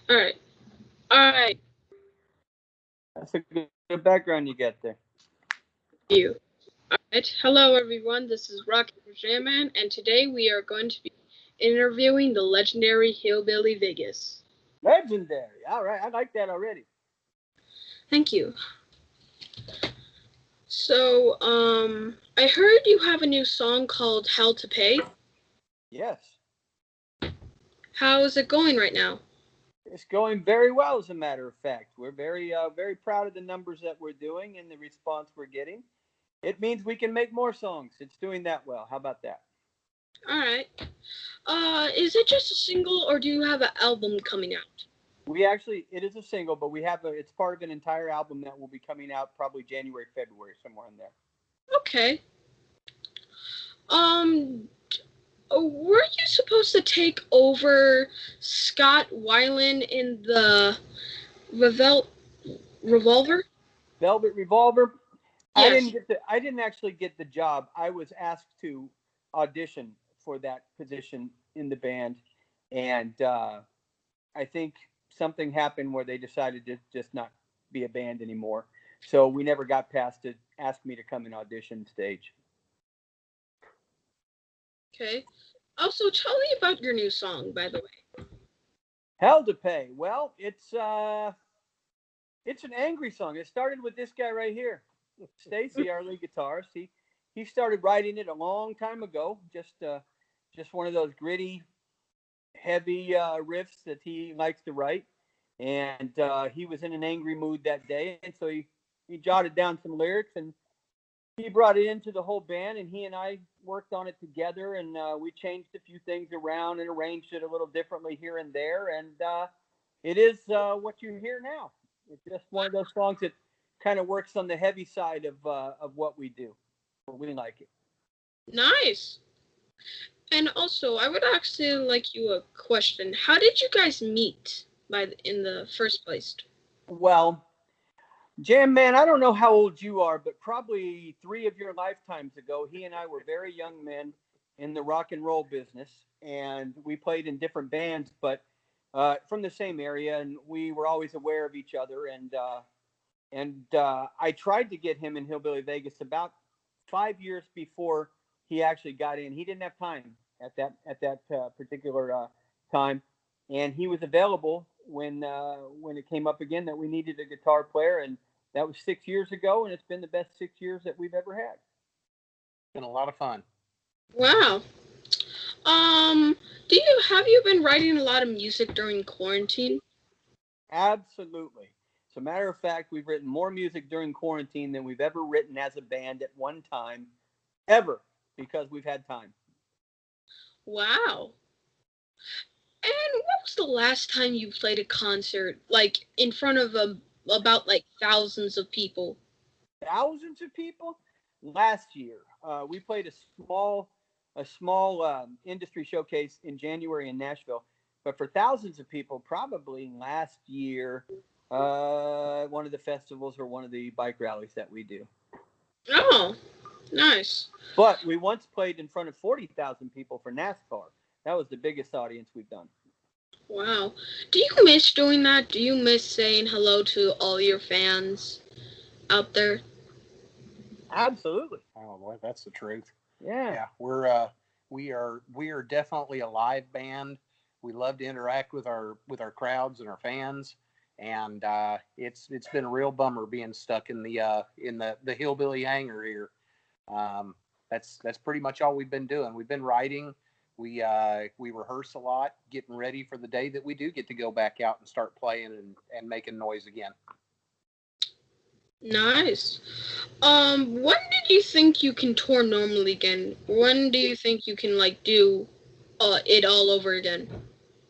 All right. All right. That's a good background you get there. You. All right. Hello, everyone. This is Rocky Pajaman, and today we are going to be interviewing the legendary Hillbilly Vegas. Legendary. All right, I like that already. Thank you. So, I heard you have a new song called "Hell to Pay." Yes, How is it going right now? it's going very well. As a matter of fact, we're very proud of the numbers that we're doing and the response we're getting. It means we can make more songs. It's doing that well. How about that? All right. Is it just a single, or do you have an album coming out? It is a single, but it's part of an entire album that will be coming out probably January, February, somewhere in there. Okay. Um, were you supposed to take over Scott Weiland in the Revel- Revolver? Velvet Revolver. Yes. I didn't actually get the job. I was asked to audition for that position in the band, and I think something happened where they decided to just not be a band anymore. So we never got past to ask me to come and audition stage. Okay. Also, tell me about your new song, by the way. Hell to Pay. Well, it's an angry song. It started with this guy right here, Stacy, our lead guitarist. He started writing it a long time ago. Just one of those gritty, heavy riffs that he likes to write. And he was in an angry mood that day, and so he jotted down some lyrics and he brought it into the whole band, and he and I worked on it together, and we changed a few things around and arranged it a little differently here and there, and it is what you hear now. It's just one of those songs that kind of works on the heavy side of what we do. We like it. Nice. And also, I would actually like you a question. How did you guys meet in the first place? Well, Jam Man, I don't know how old you are, but probably three of your lifetimes ago, he and I were very young men in the rock and roll business, and we played in different bands, but from the same area, and we were always aware of each other. And I tried to get him in Hillbilly Vegas about 5 years before he actually got in. He didn't have time at that particular time, and he was available when it came up again that we needed a guitar player, and that was 6 years ago, and it's been the best 6 years that we've ever had. Been a lot of fun. Wow. Do you have you been writing a lot of music during quarantine? Absolutely. As a matter of fact, we've written more music during quarantine than we've ever written as a band at one time, ever, because we've had time. Wow. And what was the last time you played a concert, like in front of about like thousands of people? Thousands of people. Last year, we played a small industry showcase in January in Nashville. But for thousands of people, probably last year, one of the festivals or one of the bike rallies that we do. Oh, nice. But we once played in front of 40,000 people for NASCAR. That was the biggest audience we've done. Wow. Do you miss doing that? Do you miss saying hello to all your fans out there? Absolutely. Oh boy, that's the truth. Yeah. Yeah, we are definitely a live band. We love to interact with our crowds and our fans, and it's been a real bummer being stuck in the hillbilly hangar here. Um, that's pretty much all we've been doing. We've been writing. We rehearse a lot, getting ready for the day that we do get to go back out and start playing and making noise again. Nice. When did you think you can tour normally again? When do you think you can like do it all over again?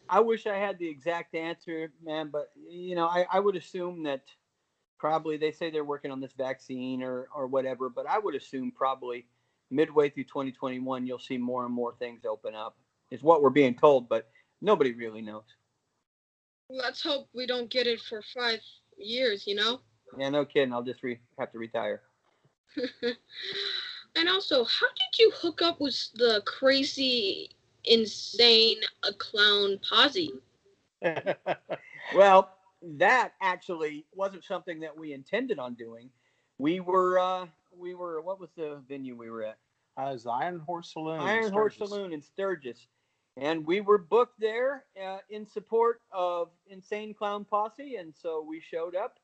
I wish I had the exact answer, man, but I would assume that probably they say they're working on this vaccine or whatever, but I would assume probably midway through 2021 you'll see more and more things open up. Is what we're being told, but nobody really knows. Let's hope we don't get it for 5 years, you know? Yeah, no kidding. I'll just have to retire. And also, how did you hook up with the crazy, insane clown posse? Well, that actually wasn't something that we intended on doing. We were what was the venue we were at? Iron Horse Saloon in Iron Horse Sturgis. Saloon in Sturgis, and we were booked there in support of Insane Clown Posse, and so we showed up,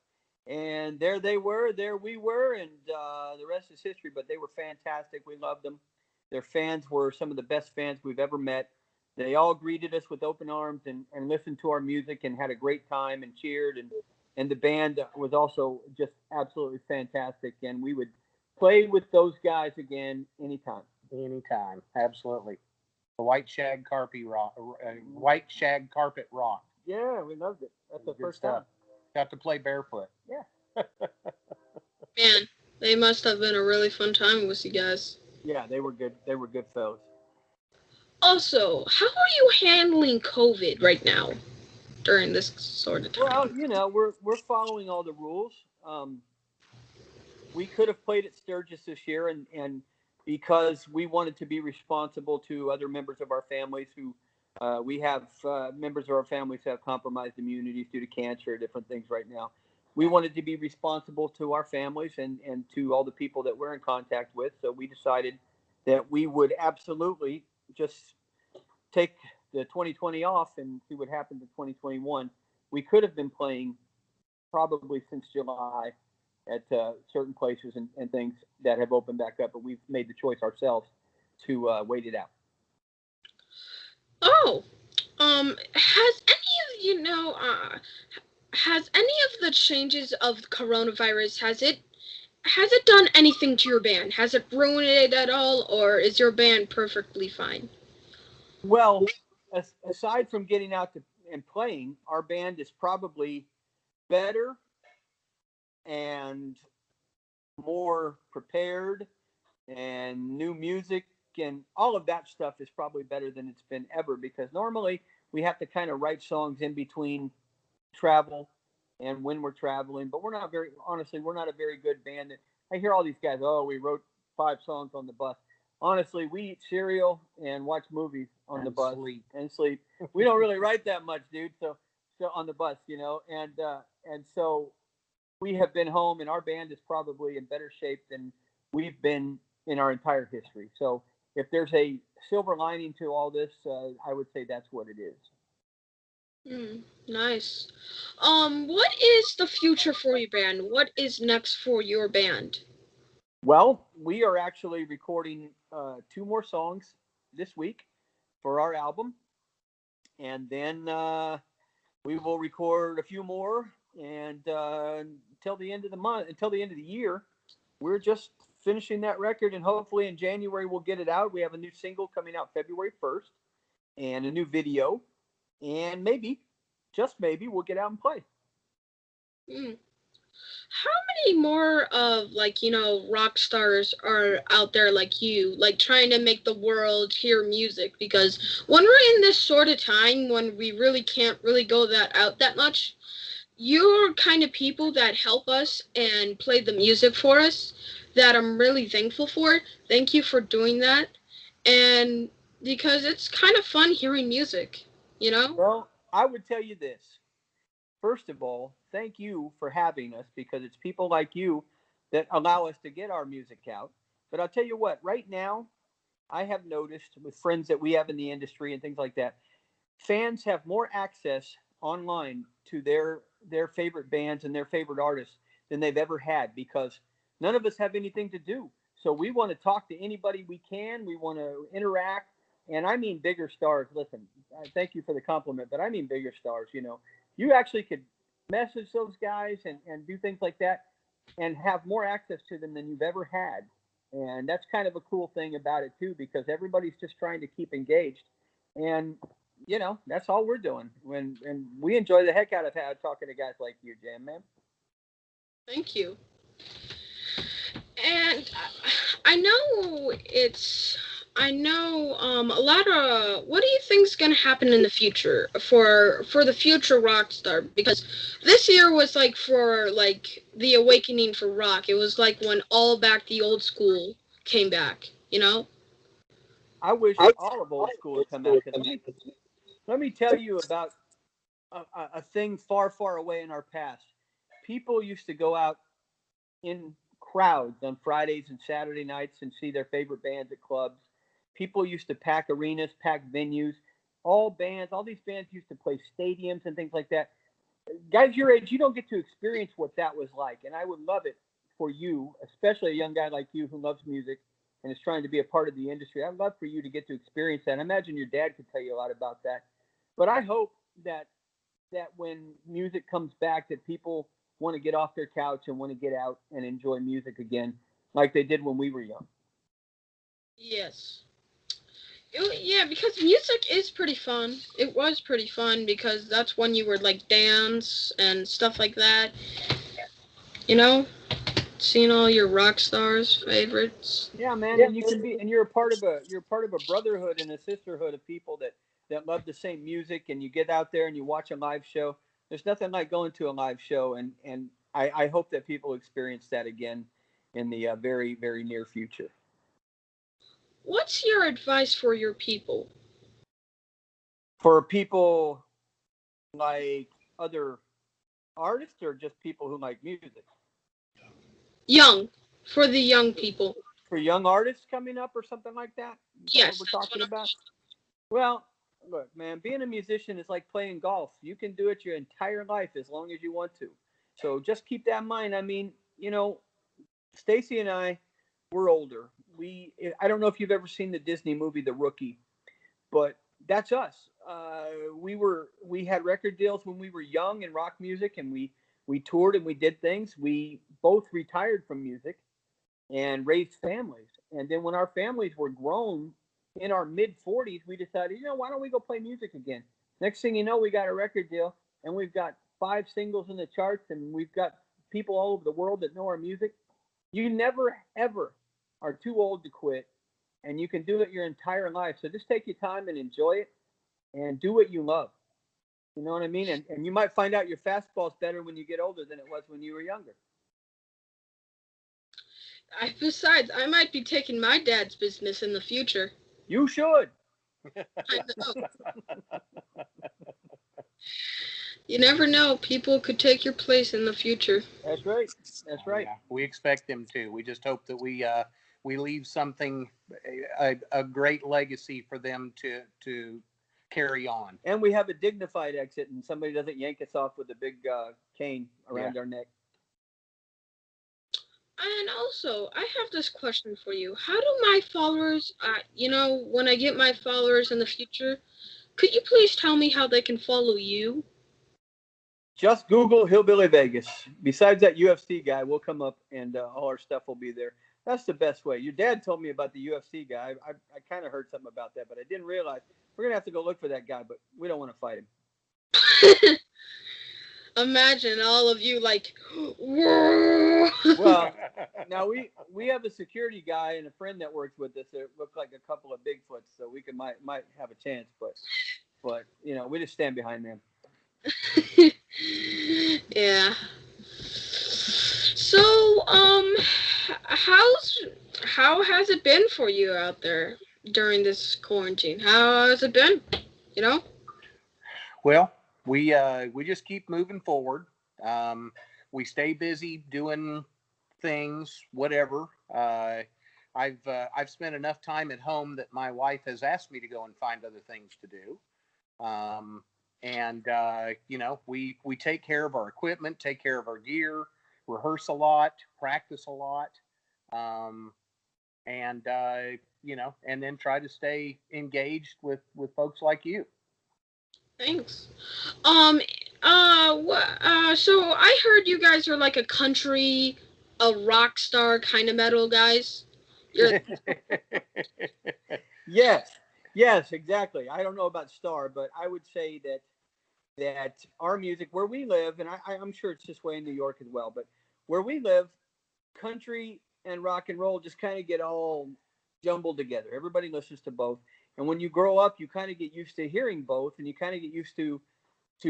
and there they were, there we were, and the rest is history. But they were fantastic. We loved them. Their fans were some of the best fans we've ever met. They all greeted us with open arms and listened to our music and had a great time and cheered, and the band was also just absolutely fantastic. And we would play with those guys again anytime. Anytime, absolutely. The white shag carpet rock. Yeah, we loved it. That's the Good first stuff. time. Got to play barefoot. Yeah. Man, they must have been a really fun time with you guys. Yeah, they were good. They were good fellows. Also, how are you handling COVID right now during this sort of time? Well, we're following all the rules. Um, we could have played at Sturgis this year, and because we wanted to be responsible to other members of our families who we have members of our families who have compromised immunities due to cancer or different things right now. We wanted to be responsible to our families and to all the people that we're in contact with. So we decided that we would absolutely just take the 2020 off and see what happened in 2021. We could have been playing probably since July at certain places and things that have opened back up, but we've made the choice ourselves to wait it out. Oh, has any of the changes of coronavirus has it done anything to your band? Has it ruined it at all, or is your band perfectly fine? Well, aside from getting out and playing, our band is probably better and more prepared, and new music and all of that stuff is probably better than it's been ever, because normally we have to kind of write songs in between travel and when we're traveling, but we're not a very good band. I hear all these guys, oh, we wrote 5 songs on the bus. Honestly, we eat cereal and watch movies on the bus and sleep. We don't really write that much, dude. So on the bus, and so we have been home, and our band is probably in better shape than we've been in our entire history. So if there's a silver lining to all this, I would say that's what it is. Nice. What is the future for your band? What is next for your band? Well, we are actually recording 2 more songs this week for our album, and then we will record a few more. And until the end of the month, until the end of the year, we're just finishing that record, and hopefully in January we'll get it out. We have a new single coming out February 1st, and a new video, and maybe, just maybe, we'll get out and play. Mm. How many more of rock stars are out there like you, like trying to make the world hear music? Because when we're in this sort of time when we really can't really go out that much, you're kind of people that help us and play the music for us that I'm really thankful for. Thank you for doing that. And because it's kind of fun hearing music, you know? Well, I would tell you this. First of all, thank you for having us, because it's people like you that allow us to get our music out. But I'll tell you what, right now, I have noticed with friends that we have in the industry and things like that, fans have more access online to their favorite bands and their favorite artists than they've ever had, because none of us have anything to do. So we want to talk to anybody we can. We want to interact, and I mean bigger stars. Listen, thank you for the compliment, but I mean bigger stars. You actually could message those guys and do things like that and have more access to them than you've ever had. And that's kind of a cool thing about it too, because everybody's just trying to keep engaged. And that's all we're doing. And we enjoy the heck out of talking to guys like you, Jam Man. Thank you. And I know a lot of what do you think's gonna happen in the future for the future rock star? Because this year was like for like the awakening for rock. It was like when all back the old school came back, you know? I wish all of old school would come back, because let me tell you about a thing far, far away in our past. People used to go out in crowds on Fridays and Saturday nights and see their favorite bands at clubs. People used to pack arenas, pack venues. All these bands used to play stadiums and things like that. Guys your age, you don't get to experience what that was like. And I would love it for you, especially a young guy like you who loves music and is trying to be a part of the industry. I'd love for you to get to experience that. I imagine your dad could tell you a lot about that. But I hope that when music comes back, that people want to get off their couch and want to get out and enjoy music again, like they did when we were young. Yes. Yeah, because music is pretty fun. It was pretty fun because that's when you were like dance and stuff like that. You know, seeing all your rock stars favorites. Yeah, man, and you can be, and you're a part of a brotherhood and a sisterhood of people that love the same music, and you get out there and you watch a live show. There's nothing like going to a live show, and I hope that people experience that again in the very very near future. What's your advice for your people? For people like other artists or just people who like music? Young, for the young people. For young artists coming up or something like that? Is that what Yes, we're that's what talking I'm. about? Well, look, man, being a musician is like playing golf. You can do it your entire life as long as you want to. So just keep that in mind. I mean, Stacy and I, we're older. I don't know if you've ever seen the Disney movie The Rookie, but that's us. We had record deals when we were young in rock music, and we toured and we did things. We both retired from music and raised families. And then when our families were grown in our mid 40s, we decided, why don't we go play music again? Next thing you know, we got a record deal and we've got 5 singles in the charts and we've got people all over the world that know our music. You never, ever are too old to quit, and you can do it your entire life. So just take your time and enjoy it and do what you love. You know what I mean? And you might find out your fastball's better when you get older than it was when you were younger. Besides, I might be taking my dad's business in the future. You should. I know. You never know. People could take your place in the future. That's right. That's right. Yeah, we expect them to. We just hope that we leave something, a great legacy for them to carry on. And we have a dignified exit, and somebody doesn't yank us off with a big cane around our neck. And also, I have this question for you. How do my followers, when I get my followers in the future, could you please tell me how they can follow you? Just Google Hillbilly Vegas. Besides that UFC guy, we'll come up and all our stuff will be there. That's the best way. Your dad told me about the UFC guy. I kind of heard something about that, but I didn't realize. We're going to have to go look for that guy, but we don't want to fight him. Imagine all of you like, whoa. Well, now we have a security guy and a friend that works with us that look like a couple of Bigfoots, so we might have a chance, but we just stand behind them. Yeah. So, how has it been for you out there during this quarantine? How has it been? You know? Well, we just keep moving forward. We stay busy doing things, whatever. I've spent enough time at home that my wife has asked me to go and find other things to do. And we take care of our equipment, take care of our gear, rehearse a lot, practice a lot, and and then try to stay engaged with folks like you. Thanks. Um, so I heard you guys are like a rock star kind of metal guys. You're Yes, exactly. I don't know about star, but I would say that our music where we live, and I'm sure it's this way in New York as well, but where we live, country and rock and roll just kind of get all jumbled together. Everybody listens to both. And when you grow up, you kind of get used to hearing both, and you kind of get used to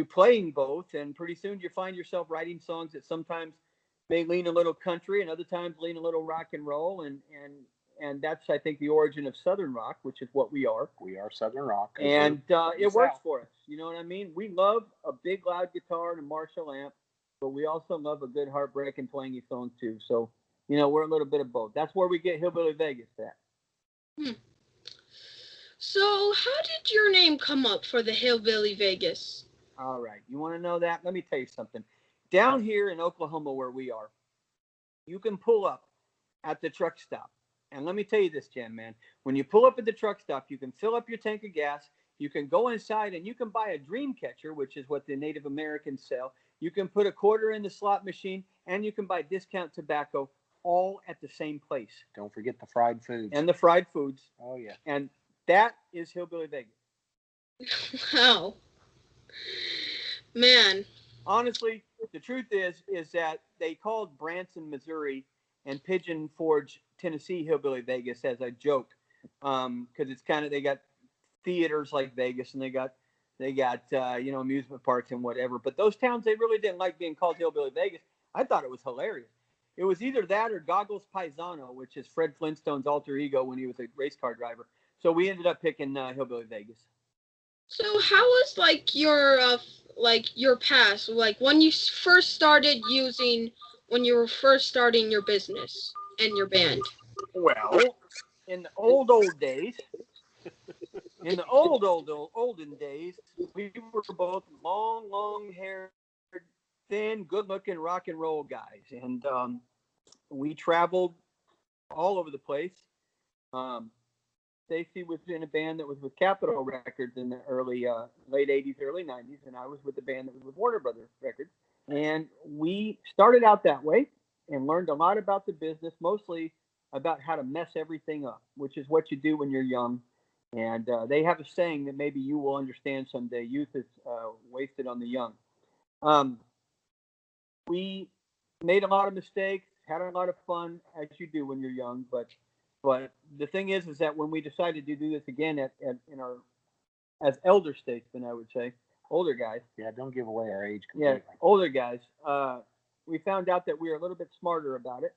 playing both. And pretty soon you find yourself writing songs that sometimes may lean a little country and other times lean a little rock and roll. And and that's, I think, the origin of Southern rock, which is what we are. We are Southern rock, And it works for us. You know what I mean? We love a big, loud guitar and a Marshall amp, but we also love a good, heartbreaking, twangy song too. So, we're a little bit of both. That's where we get Hillbilly Vegas at. Hmm. So, how did your name come up for the Hillbilly Vegas? All right. You want to know that? Let me tell you something. Down here in Oklahoma, where we are, you can pull up at the truck stop. And let me tell you this, Jen, man. When you pull up at the truck stop, you can fill up your tank of gas. You can go inside and you can buy a dream catcher, which is what the Native Americans sell. You can put a quarter in the slot machine, and you can buy discount tobacco all at the same place. Don't forget the fried foods. And the fried foods. Oh, yeah. And that is Hillbilly Vegas. Wow. Man. Honestly, the truth is that they called Branson, Missouri, and Pigeon Forge, Tennessee, Hillbilly Vegas as a joke, because it's kind of, they got theaters like Vegas, and they got amusement parks and whatever. But those towns, they really didn't like being called Hillbilly Vegas. I thought it was hilarious. It was either that or Goggles Paisano, which is Fred Flintstone's alter ego when he was a race car driver. So we ended up picking Hillbilly Vegas. So how was your past, like when you first started when you were first starting your business and your band? Well, in the days, in the olden days, we were both long-haired, thin, good-looking rock and roll guys, and we traveled all over the place. Stacy was in a band that was with Capitol Records in the late '80s, early '90s, and I was with the band that was with Warner Brothers Records. And we started out that way and learned a lot about the business, mostly about how to mess everything up, which is what you do when you're young. And they have a saying that maybe you will understand someday: youth is wasted on the young. We made a lot of mistakes, had a lot of fun, as you do when you're young. But the thing is that when we decided to do this again in our as elder statesmen, I would say, older guys. Yeah, don't give away our age completely. Yeah, older guys. We found out that we were a little bit smarter about it,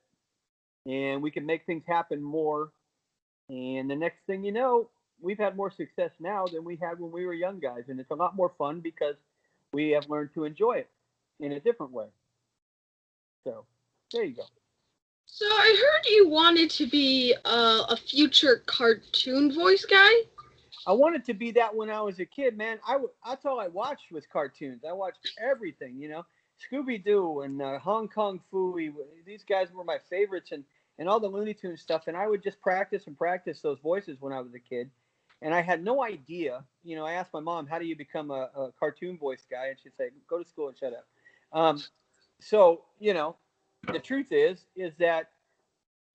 and we can make things happen more. And the next thing you know, we've had more success now than we had when we were young guys, and it's a lot more fun because we have learned to enjoy it in a different way. So there you go. So I heard you wanted to be a future cartoon voice guy. I wanted to be that when I was a kid, man. That's all I watched was cartoons. I watched everything, Scooby Doo and Hong Kong Phooey. These guys were my favorites, and all the Looney Tunes stuff. And I would just practice and practice those voices when I was a kid. And I had no idea. I asked my mom, "How do you become a cartoon voice guy?" And she'd say, "Go to school and shut up." So the truth is that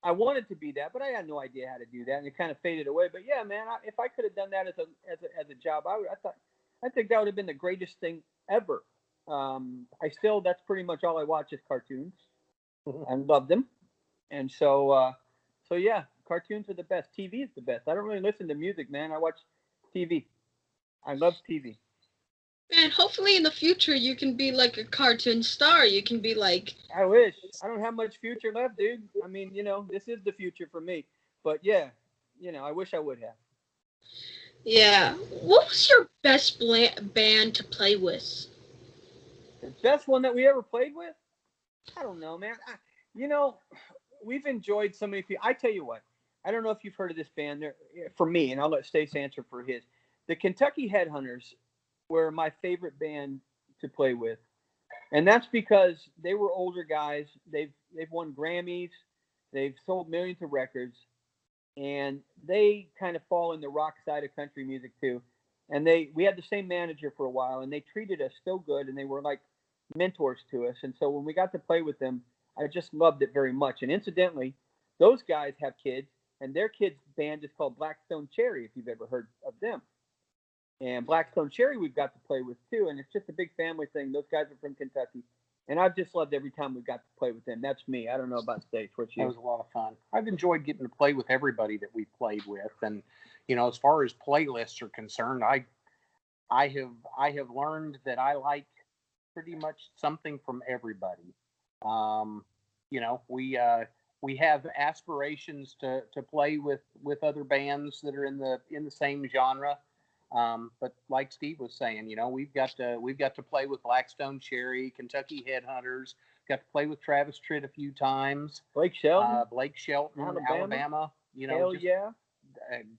I wanted to be that, but I had no idea how to do that, and it kind of faded away. But yeah, man, if I could have done that as a job, I think that would have been the greatest thing ever. That's pretty much all I watch is cartoons. I love them, and so yeah, cartoons are the best. TV is the best. I don't really listen to music, man. I watch TV. I love TV. And hopefully in the future you can be like a cartoon star. You can be like... I wish. I don't have much future left, dude. I mean, this is the future for me. But yeah, I wish I would have. Yeah. What was your best band to play with? The best one that we ever played with? I don't know, man. We've enjoyed so many people. I tell you what, I don't know if you've heard of this band. For me, and I'll let Stace answer for his. The Kentucky Headhunters were my favorite band to play with, and that's because they were older guys. They've won Grammys, they've sold millions of records, and they kind of fall in the rock side of country music too. And we had the same manager for a while, and they treated us so good, and they were like mentors to us. And so when we got to play with them, I just loved it very much. And incidentally, those guys have kids, and their kids' band is called Blackstone Cherry, if you've ever heard of them. And Blackstone Cherry we've got to play with too, and it's just a big family thing. Those guys are from Kentucky, and I've just loved every time we've got to play with them. That's me. I don't know about Stace. What's you? That was a lot of fun. I've enjoyed getting to play with everybody that we've played with, and as far as playlists are concerned, I have learned that I like pretty much something from everybody. We we have aspirations to play with other bands that are in the same genre. But like Steve was saying, we've got to play with Blackstone Cherry, Kentucky Headhunters. Got to play with Travis Tritt a few times. Blake Shelton, Alabama. Hell yeah.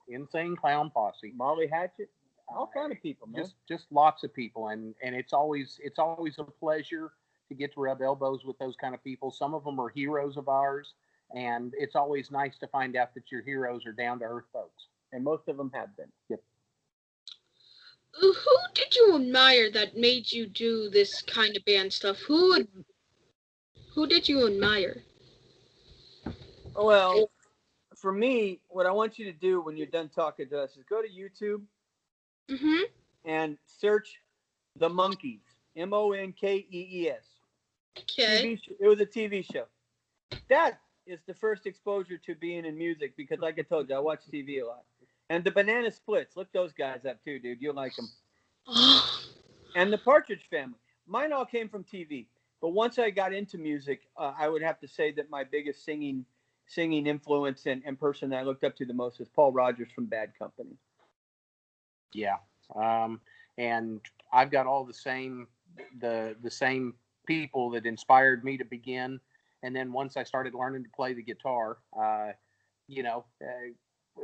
Insane Clown Posse. Molly Hatchet. All kind of people, man. Just lots of people, and it's always a pleasure to get to rub elbows with those kind of people. Some of them are heroes of ours, and it's always nice to find out that your heroes are down to earth folks. And most of them have been. Yep. Who did you admire that made you do this kind of band stuff? Who did you admire? Well, for me, what I want you to do when you're done talking to us is go to YouTube and search The Monkees. Monkees. Okay. It was a TV show. That is the first exposure to being in music because, like I told you, I watch TV a lot. And the Banana Splits. Look those guys up too, dude. You'll like them. And the Partridge Family. Mine all came from TV. But once I got into music, I would have to say that my biggest singing influence and person that I looked up to the most is Paul Rogers from Bad Company. Yeah. And I've got all the same people that inspired me to begin. And then once I started learning to play the guitar,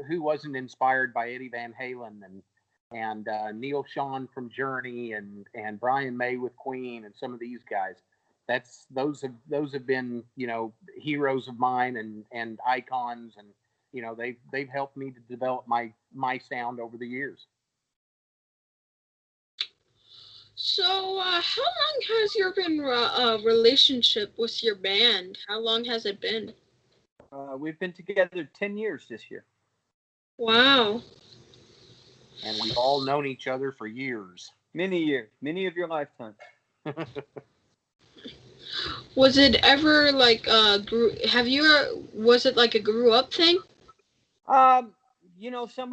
who wasn't inspired by Eddie Van Halen and Neil Schon from Journey and Brian May with Queen and some of these guys. Those have been, heroes of mine and icons, and they've helped me to develop my sound over the years. So, how long has your relationship with your band? How long has it been? We've been together 10 years this year. Wow. And we've all known each other for years. Many years. Many of your lifetime. Was it ever like was it like a grew up thing? Some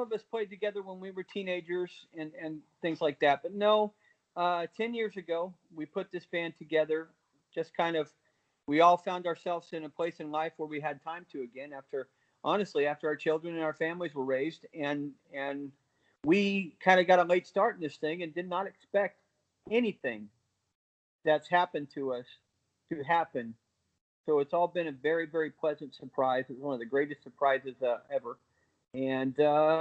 of us played together when we were teenagers and things like that. But no, 10 years ago, we put this band together. Just kind of, we all found ourselves in a place in life where we had time to again after our children and our families were raised. And we kind of got a late start in this thing and did not expect anything that's happened to us to happen. So it's all been a very, very pleasant surprise. It's one of the greatest surprises ever. And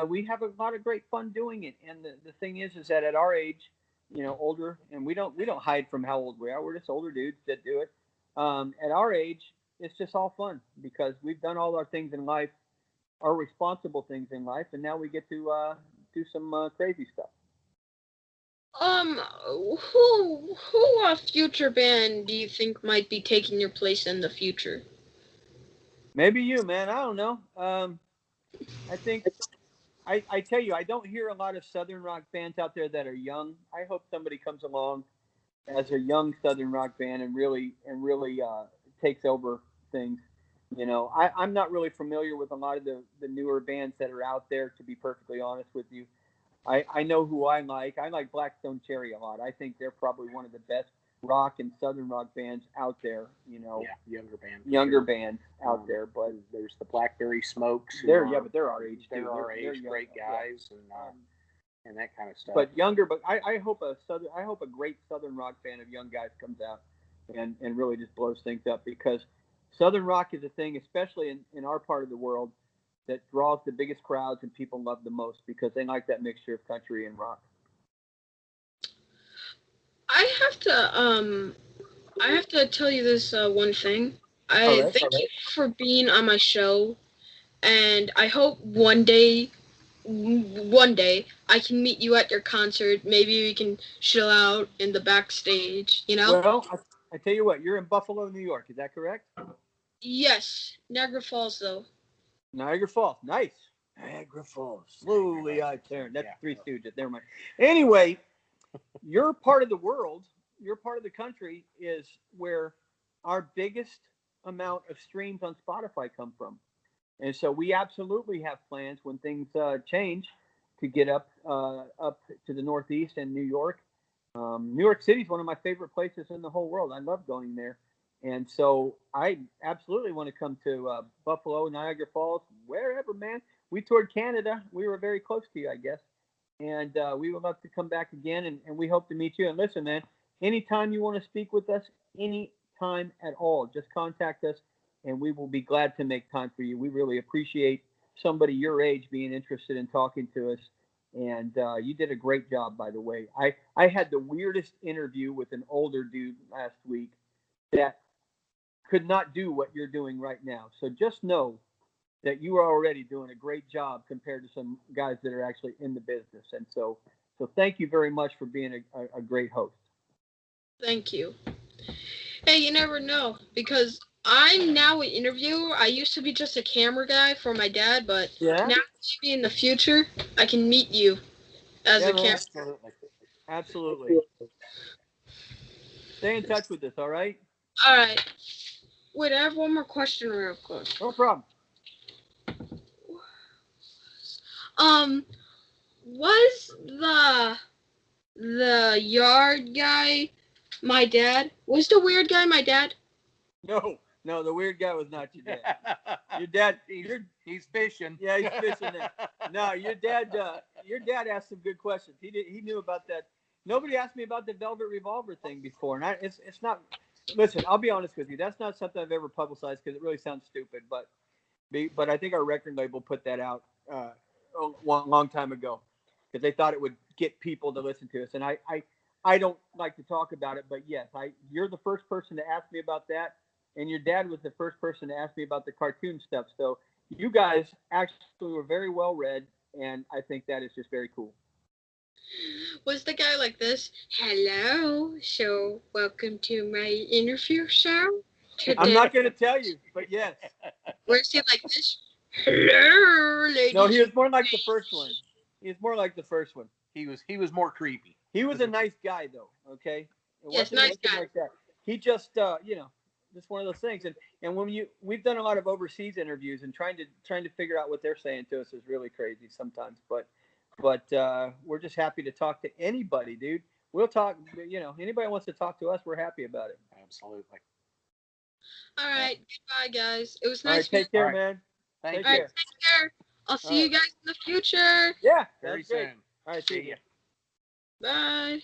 we have a lot of great fun doing it. And the thing is that at our age, older, and we don't hide from how old we are. We're just older dudes that do it. At our age, it's just all fun because we've done all our things in life, our responsible things in life, and now we get to do some crazy stuff. Who future band do you think might be taking your place in the future? Maybe you, man. I don't know. I think I tell you, I don't hear a lot of Southern rock bands out there that are young. I hope somebody comes along as a young Southern rock band and really takes over things. I'm not really familiar with a lot of the newer bands that are out there, to be perfectly honest with you. I know who I like. I like Blackstone Cherry a lot. I think they're probably one of the best rock and Southern rock bands out there. Yeah, younger bands out there. But there's the Blackberry Smokes. But they're our age too. They're our age, great guys, and that kind of stuff. But younger. But I hope a great Southern rock band of young guys comes out and really just blows things up, because Southern rock is a thing, especially in our part of the world, that draws the biggest crowds and people love the most because they like that mixture of country and rock. I have to tell you this one thing. Thank you for being on my show, and I hope one day I can meet you at your concert. Maybe we can chill out in the backstage, Well, I tell you what, you're in Buffalo, New York. Is that correct? Yes, Niagara Falls, though. Niagara Falls, nice. Niagara Falls, slowly I turn. That's Three Stooges. Never mind. Anyway, your part of the world, your part of the country is where our biggest amount of streams on Spotify come from. And so we absolutely have plans when things change to get up to the Northeast and New York. New York City is one of my favorite places in the whole world. I love going there. And so I absolutely want to come to Buffalo, Niagara Falls, wherever, man. We toured Canada. We were very close to you, I guess. And we would love to come back again, and we hope to meet you. And listen, man, anytime you want to speak with us, any time at all, just contact us, and we will be glad to make time for you. We really appreciate somebody your age being interested in talking to us. And you did a great job, by the way. I had the weirdest interview with an older dude last week that could not do what you're doing right now. So just know that you are already doing a great job compared to some guys that are actually in the business. And so thank you very much for being a great host. Thank you. Hey, you never know, because I'm now an interviewer. I used to be just a camera guy for my dad, but Yeah, now maybe in the future I can meet you as yeah, a man, camera. Absolutely. absolutely. Stay in touch with us, all right? All right. Wait, I have one more question real quick. No problem. Um, was the yard guy my dad? Was the weird guy my dad? No, no, the weird guy was not your dad. Your dad, he's fishing. yeah, he's fishing there. No, your dad asked some good questions. He knew about that. Nobody asked me about the Velvet Revolver thing before, and it's not. Listen, I'll be honest with you. That's not something I've ever publicized because it really sounds stupid. But I think our record label put that out a long time ago because they thought it would get people to listen to us. And I don't like to talk about it, but yes, you're the first person to ask me about that, and your dad was the first person to ask me about the cartoon stuff. So you guys actually were very well read, and I think that is just very cool. Was the guy like this? Hello, so welcome to my interview show. I'm Today, not going to tell you, but yes. was he like this? Hello, ladies. No, he was more like the first one. He was more like the first one. He was more creepy. He was a nice guy, though. Okay, it Yes, wasn't nice anything guy. like that. He just, just one of those things. And when we've done a lot of overseas interviews, and trying to figure out what they're saying to us is really crazy sometimes. But we're just happy to talk to anybody, dude. We'll talk. Anybody wants to talk to us, we're happy about it. Absolutely. All right, goodbye, guys. It was All right, nice meeting take care, All right. man. Thank Take you. All right, care. take care. I'll All see you right. guys in the future. Yeah, Very that's great. soon. All right, see See you. ya. Bye.